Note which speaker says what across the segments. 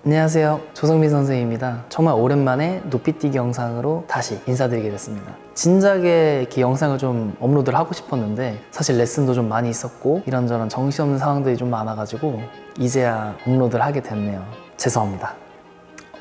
Speaker 1: 안녕하세요, 조성민 선생님입니다. 정말 오랜만에 높이뛰기 영상으로 다시 인사드리게 됐습니다. 진작에 이렇게 영상을 좀 업로드를 하고 싶었는데 사실 레슨도 좀 많이 있었고 이런저런 정신없는 상황들이 좀 많아가지고 이제야 업로드를 하게 됐네요. 죄송합니다.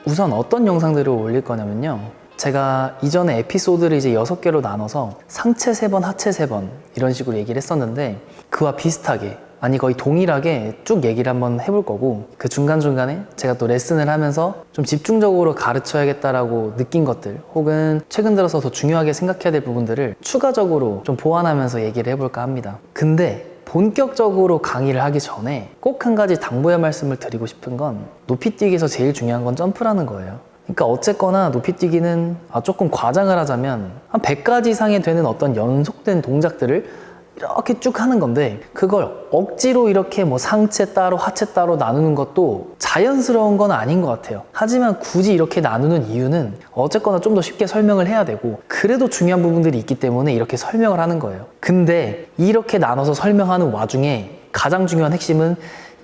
Speaker 1: 우선 어떤 영상들을 올릴 거냐면요, 제가 이전에 에피소드를 이제 6개로 나눠서 상체 3번, 하체 3번 이런 식으로 얘기를 했었는데 그와 비슷하게, 아니 거의 동일하게 쭉 얘기를 한번 해볼 거고, 그 중간중간에 제가 또 레슨을 하면서 좀 집중적으로 가르쳐야겠다라고 느낀 것들, 혹은 최근 들어서 더 중요하게 생각해야 될 부분들을 추가적으로 좀 보완하면서 얘기를 해볼까 합니다. 근데 본격적으로 강의를 하기 전에 꼭 한 가지 당부의 말씀을 드리고 싶은 건, 높이뛰기에서 제일 중요한 건 점프라는 거예요. 그러니까 어쨌거나 높이뛰기는 조금 과장을 하자면 한 100가지 이상이 되는 어떤 연속된 동작들을 이렇게 쭉 하는 건데, 그걸 억지로 이렇게 뭐 상체 따로 하체 따로 나누는 것도 자연스러운 건 아닌 것 같아요. 하지만 굳이 이렇게 나누는 이유는 어쨌거나 좀 더 쉽게 설명을 해야 되고, 그래도 중요한 부분들이 있기 때문에 이렇게 설명을 하는 거예요. 근데 이렇게 나눠서 설명하는 와중에 가장 중요한 핵심은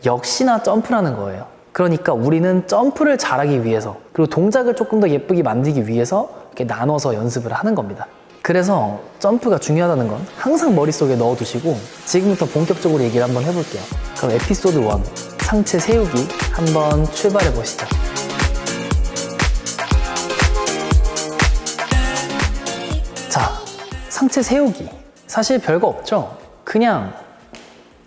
Speaker 1: 역시나 점프라는 거예요. 그러니까 우리는 점프를 잘하기 위해서, 그리고 동작을 조금 더 예쁘게 만들기 위해서 이렇게 나눠서 연습을 하는 겁니다. 그래서 점프가 중요하다는 건 항상 머릿속에 넣어두시고, 지금부터 본격적으로 얘기를 한번 해볼게요. 그럼 에피소드 1, 상체 세우기 한번 출발해 보시죠. 자, 상체 세우기 사실 별거 없죠? 그냥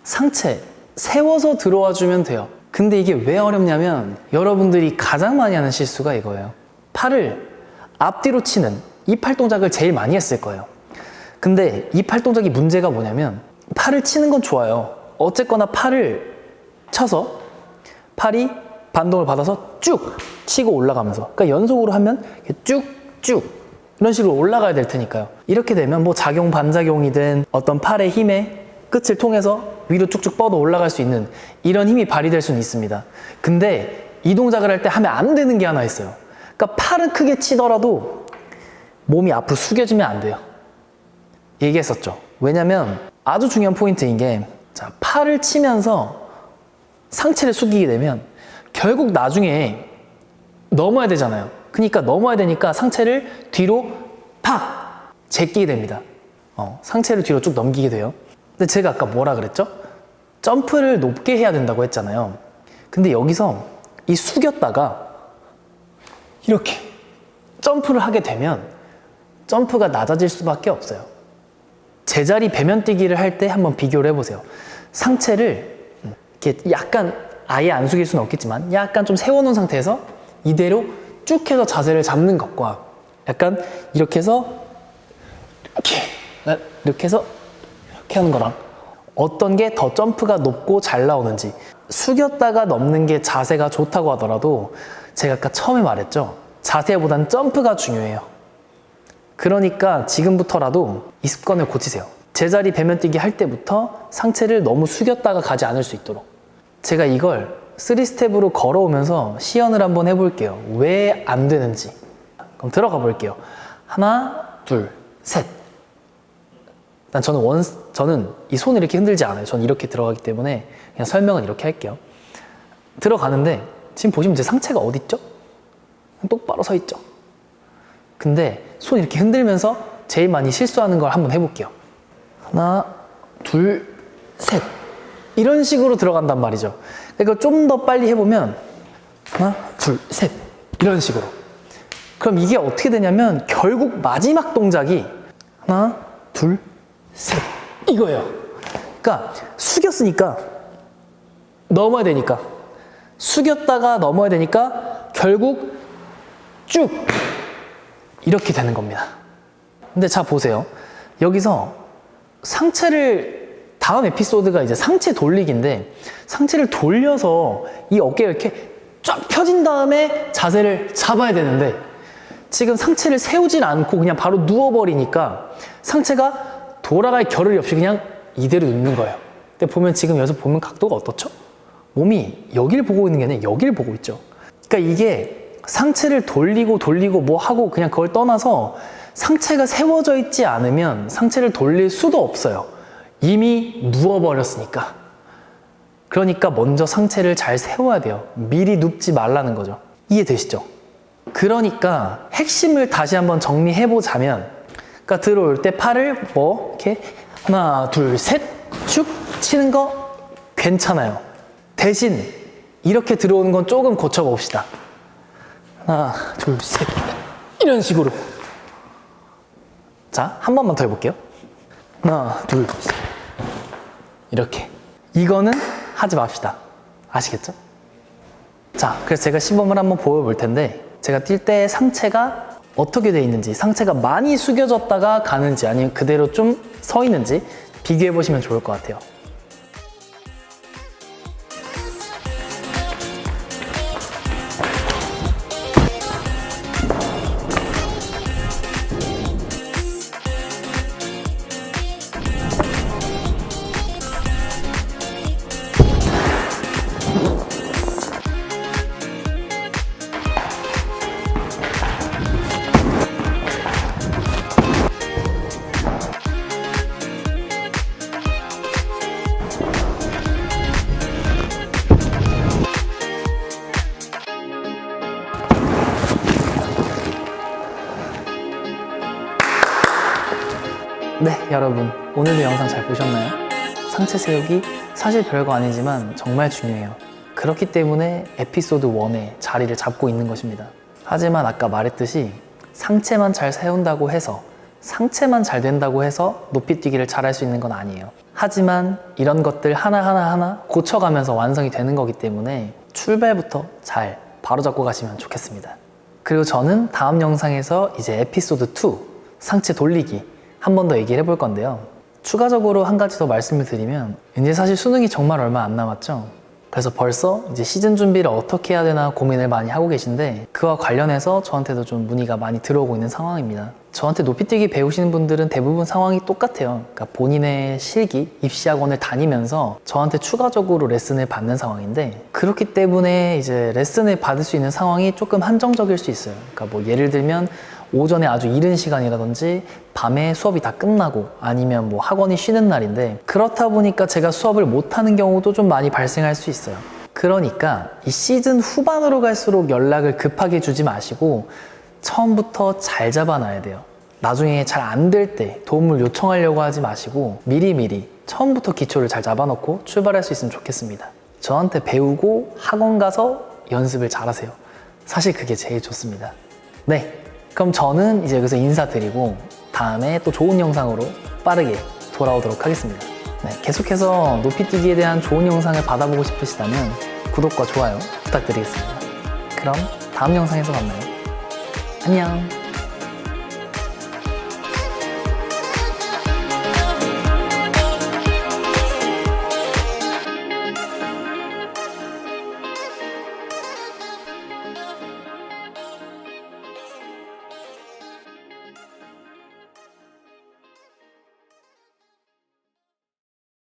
Speaker 1: 상체 세워서 들어와 주면 돼요. 근데 이게 왜 어렵냐면, 여러분들이 가장 많이 하는 실수가 이거예요. 팔을 앞뒤로 치는 이 팔 동작을 제일 많이 했을 거예요. 근데 이 팔 동작이 문제가 뭐냐면, 팔을 치는 건 좋아요. 어쨌거나 팔을 쳐서 팔이 반동을 받아서 쭉 치고 올라가면서, 그러니까 연속으로 하면 쭉쭉 이런 식으로 올라가야 될 테니까요. 이렇게 되면 뭐 작용 반작용이든 어떤 팔의 힘의 끝을 통해서 위로 쭉쭉 뻗어 올라갈 수 있는 이런 힘이 발휘될 수는 있습니다. 근데 이 동작을 할 때 하면 안 되는 게 하나 있어요. 그러니까 팔을 크게 치더라도 몸이 앞으로 숙여지면 안 돼요. 얘기했었죠. 왜냐면 아주 중요한 포인트인 게, 자, 팔을 치면서 상체를 숙이게 되면 결국 나중에 넘어야 되잖아요. 그러니까 넘어야 되니까 상체를 뒤로 팍 제끼게 됩니다. 상체를 뒤로 쭉 넘기게 돼요. 근데 제가 아까 뭐라 그랬죠? 점프를 높게 해야 된다고 했잖아요. 근데 여기서 이 숙였다가 이렇게 점프를 하게 되면 점프가 낮아질 수밖에 없어요. 제자리 배면뛰기를 할 때 한번 비교를 해보세요. 상체를 이렇게 약간, 아예 안 숙일 수는 없겠지만 약간 좀 세워놓은 상태에서 이대로 쭉 해서 자세를 잡는 것과, 약간 이렇게 해서 이렇게 해서 이렇게 하는 거랑 어떤 게 더 점프가 높고 잘 나오는지, 숙였다가 넘는 게 자세가 좋다고 하더라도 제가 아까 처음에 말했죠, 자세보단 점프가 중요해요. 그러니까 지금부터라도 이 습관을 고치세요. 제자리 배면뛰기 할 때부터 상체를 너무 숙였다가 가지 않을 수 있도록. 제가 이걸 3스텝으로 걸어오면서 시연을 한번 해볼게요. 왜 안 되는지. 그럼 들어가 볼게요. 하나, 둘, 셋. 일단 저는 이 손을 이렇게 흔들지 않아요. 저는 이렇게 들어가기 때문에 그냥 설명은 이렇게 할게요. 들어가는데 지금 보시면 제 상체가 어디 있죠? 똑바로 서 있죠. 근데 손 이렇게 흔들면서 제일 많이 실수하는 걸 한번 해볼게요. 하나, 둘, 셋. 이런 식으로 들어간단 말이죠. 그러니까 좀 더 빨리 해보면 하나, 둘, 셋. 이런 식으로. 그럼 이게 어떻게 되냐면 결국 마지막 동작이 하나, 둘, 셋. 이거예요. 그러니까 숙였으니까 넘어야 되니까, 숙였다가 넘어야 되니까 결국 쭉 이렇게 되는 겁니다. 근데 자, 보세요. 여기서 상체를, 다음 에피소드가 이제 상체 돌리기인데, 상체를 돌려서 이 어깨가 이렇게 쫙 펴진 다음에 자세를 잡아야 되는데, 지금 상체를 세우진 않고 그냥 바로 누워버리니까 상체가 돌아갈 겨를이 없이 그냥 이대로 눕는 거예요. 근데 보면 지금 여기서 보면 각도가 어떻죠? 몸이 여길 보고 있는 게 아니라 여길 보고 있죠. 그러니까 이게 상체를 돌리고 뭐 하고 그냥 그걸 떠나서 상체가 세워져 있지 않으면 상체를 돌릴 수도 없어요. 이미 누워버렸으니까. 그러니까 먼저 상체를 잘 세워야 돼요. 미리 눕지 말라는 거죠. 이해되시죠? 그러니까 핵심을 다시 한번 정리해보자면, 그러니까 들어올 때 팔을 뭐 이렇게 하나 둘 셋 쭉 치는 거 괜찮아요. 대신 이렇게 들어오는 건 조금 고쳐봅시다. 하나 둘 셋 이런 식으로. 자, 한 번만 더 해볼게요. 하나 둘 셋 이렇게. 이거는 하지 맙시다. 아시겠죠? 자, 그래서 제가 시범을 한번 보여볼 텐데, 제가 뛸 때 상체가 어떻게 돼 있는지, 상체가 많이 숙여졌다가 가는지 아니면 그대로 좀 서 있는지 비교해 보시면 좋을 것 같아요. 네, 여러분, 오늘도 영상 잘 보셨나요? 상체 세우기 사실 별거 아니지만 정말 중요해요. 그렇기 때문에 에피소드 1에 자리를 잡고 있는 것입니다. 하지만 아까 말했듯이 상체만 잘 세운다고 해서, 상체만 잘 된다고 해서 높이뛰기를 잘할 수 있는 건 아니에요. 하지만 이런 것들 하나하나 고쳐가면서 완성이 되는 거기 때문에 출발부터 잘 바로잡고 가시면 좋겠습니다. 그리고 저는 다음 영상에서 이제 에피소드 2, 상체 돌리기 한 번 더 얘기를 해볼 건데요. 추가적으로 한 가지 더 말씀을 드리면, 이제 사실 수능이 정말 얼마 안 남았죠. 그래서 벌써 이제 시즌 준비를 어떻게 해야 되나 고민을 많이 하고 계신데, 그와 관련해서 저한테도 좀 문의가 많이 들어오고 있는 상황입니다. 저한테 높이뛰기 배우시는 분들은 대부분 상황이 똑같아요. 그러니까 본인의 실기, 입시학원을 다니면서 저한테 추가적으로 레슨을 받는 상황인데, 그렇기 때문에 이제 레슨을 받을 수 있는 상황이 조금 한정적일 수 있어요. 그러니까 뭐 예를 들면 오전에 아주 이른 시간이라든지 밤에 수업이 다 끝나고 아니면 뭐 학원이 쉬는 날인데, 그렇다 보니까 제가 수업을 못하는 경우도 좀 많이 발생할 수 있어요. 그러니까 이 시즌 후반으로 갈수록 연락을 급하게 주지 마시고 처음부터 잘 잡아놔야 돼요. 나중에 잘 안 될 때 도움을 요청하려고 하지 마시고 미리미리 처음부터 기초를 잘 잡아놓고 출발할 수 있으면 좋겠습니다. 저한테 배우고 학원 가서 연습을 잘하세요. 사실 그게 제일 좋습니다. 네, 그럼 저는 이제 여기서 인사드리고 다음에 또 좋은 영상으로 빠르게 돌아오도록 하겠습니다. 네, 계속해서 높이뛰기에 대한 좋은 영상을 받아보고 싶으시다면 구독과 좋아요 부탁드리겠습니다. 그럼 다음 영상에서 만나요. 안녕.